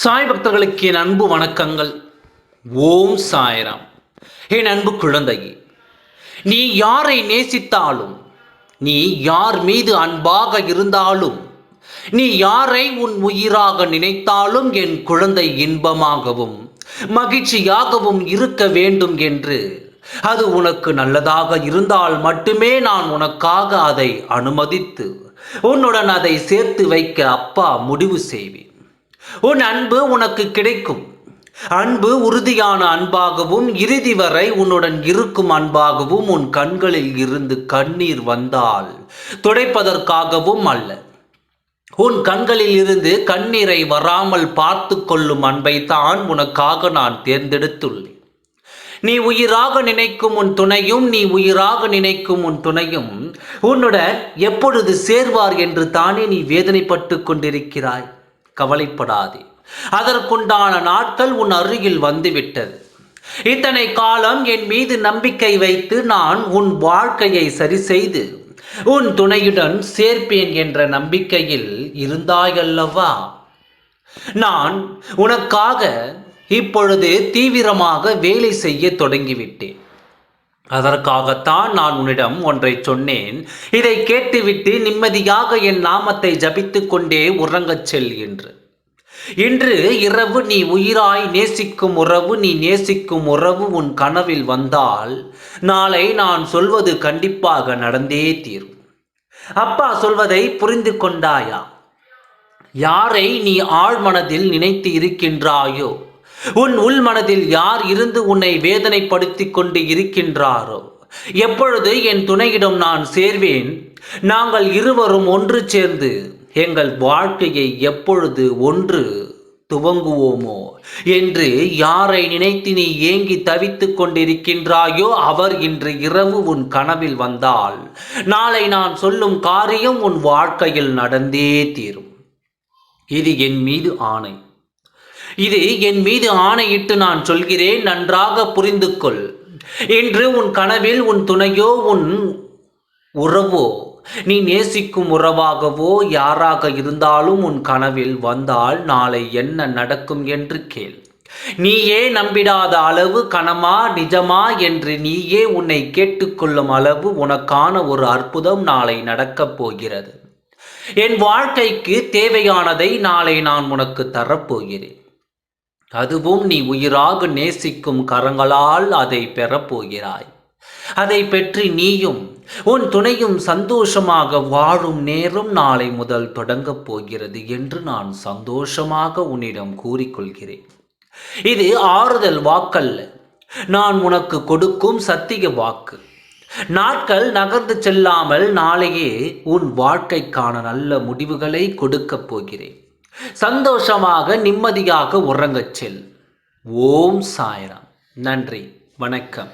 சாய் பக்தர்களுக்கு என் அன்பு வணக்கங்கள். ஓம் சாய்ராம். என் அன்பு குழந்தையே, நீ யாரை நேசித்தாலும், நீ யார் மீது அன்பாக இருந்தாலும், நீ யாரை உன் உயிராக நினைத்தாலும் என் குழந்தை இன்பமாகவும் மகிழ்ச்சியாகவும் இருக்க வேண்டும் என்று, அது உனக்கு நல்லதாக இருந்தால் மட்டுமே நான் உனக்காக அதை அனுமதித்து உன்னுடன் அதை சேர்த்து வைக்க அப்பா முடிவு செய்வேன். உன் அன்பு உனக்கு கிடைக்கும். அன்பு உறுதியான அன்பாகவும் இறுதி வரை உன்னுடன் இருக்கும் அன்பாகவும் உன் கண்களில் இருந்து கண்ணீர் வந்தால் துடைப்பதற்காகவும் அல்ல, உன் கண்களில் இருந்து கண்ணீரை வராமல் பார்த்து கொள்ளும் அன்பை தான் உனக்காக நான் தேர்ந்தெடுத்துள்ளேன். நீ உயிராக நினைக்கும் உன் துணையும் உன்னுடன் எப்பொழுது சேர்வார் என்று தானே நீ வேதனைப்பட்டு கொண்டிருக்கிறாய். கவலைப்படாதே, அதற்குண்டான நாட்கள் உன் அருகில் வந்துவிட்டது. இத்தனை காலம் என் மீது நம்பிக்கை வைத்து நான் உன் வாழ்க்கையை சரி செய்து உன் துணையுடன் சேர்ப்பேன் என்ற நம்பிக்கையில் இருந்தாயல்லவா? நான் உனக்காக இப்பொழுது தீவிரமாக வேலை செய்ய தொடங்கிவிட்டேன். அதற்காகத்தான் நான் உன்னிடம் ஒன்றை சொன்னேன். இதை கேட்டுவிட்டு நிம்மதியாக என் நாமத்தை ஜபித்துக் கொண்டே உறங்கச் செல் என்று. இன்று இரவு நீ உயிராய் நேசிக்கும் உறவு உன் கனவில் வந்தால் நாளை நான் சொல்வது கண்டிப்பாக நடந்தே தீரும். அப்பா சொல்வதை புரிந்து கொண்டாயா? யாரை நீ ஆழ்மனதில் நினைத்து இருக்கின்றாயோ, உன் உள் மனதில் யார் இருந்து உன்னை வேதனைப்படுத்தி கொண்டு இருக்கின்றாரோ, எப்பொழுது என் துணையிடம் நான் சேர்வேன், நாங்கள் இருவரும் ஒன்று சேர்ந்து எங்கள் வாழ்க்கையை எப்பொழுது ஒன்று துவங்குவோமோ என்று யாரை நினைத்து நீ ஏங்கி தவித்து கொண்டிருக்கின்றாயோ, அவர் இன்று இரவு உன் கனவில் வந்தால் நாளை நான் சொல்லும் காரியம் உன் வாழ்க்கையில் நடந்தே தீரும். இது என் மீது ஆணை. இது என் மீது ஆணையிட்டு நான் சொல்கிறேன், நன்றாக புரிந்து கொள். இன்று உன் கனவில் உன் துணையோ உன் உறவோ, நீ நேசிக்கும் உறவாகவோ யாராக இருந்தாலும் உன் கனவில் வந்தால் நாளை என்ன நடக்கும் என்று கேள். நீயே நம்பிடாத அளவு கனமா நிஜமா என்று நீயே உன்னை கேட்டுக்கொள்ளும் அளவு உனக்கான ஒரு அற்புதம் நாளை நடக்கப் போகிறது. என் வாழ்க்கைக்கு தேவையானதை நாளை நான் உனக்கு தரப்போகிறேன். அதுவும் நீ உயிராக நேசிக்கும் கரங்களால் அதை பெறப்போகிறாய். அதை பெற்று நீயும் உன் துணையும் சந்தோஷமாக வாழும் நேரம் நாளை முதல் தொடங்கப் போகிறது என்று நான் சந்தோஷமாக உன்னிடம் கூறிக்கொள்கிறேன். இது ஆறுதல் வாக்கல்ல, நான் உனக்கு கொடுக்கும் சத்திய வாக்கு. நாட்கள் நகர்ந்து செல்லாமல் நாளையே உன் வாழ்க்கைக்கான நல்ல முடிவுகளை கொடுக்கப் போகிறேன். சந்தோஷமாக நிம்மதியாக உறங்கச் செல். ஓம் சாய்ராம். நன்றி, வணக்கம்.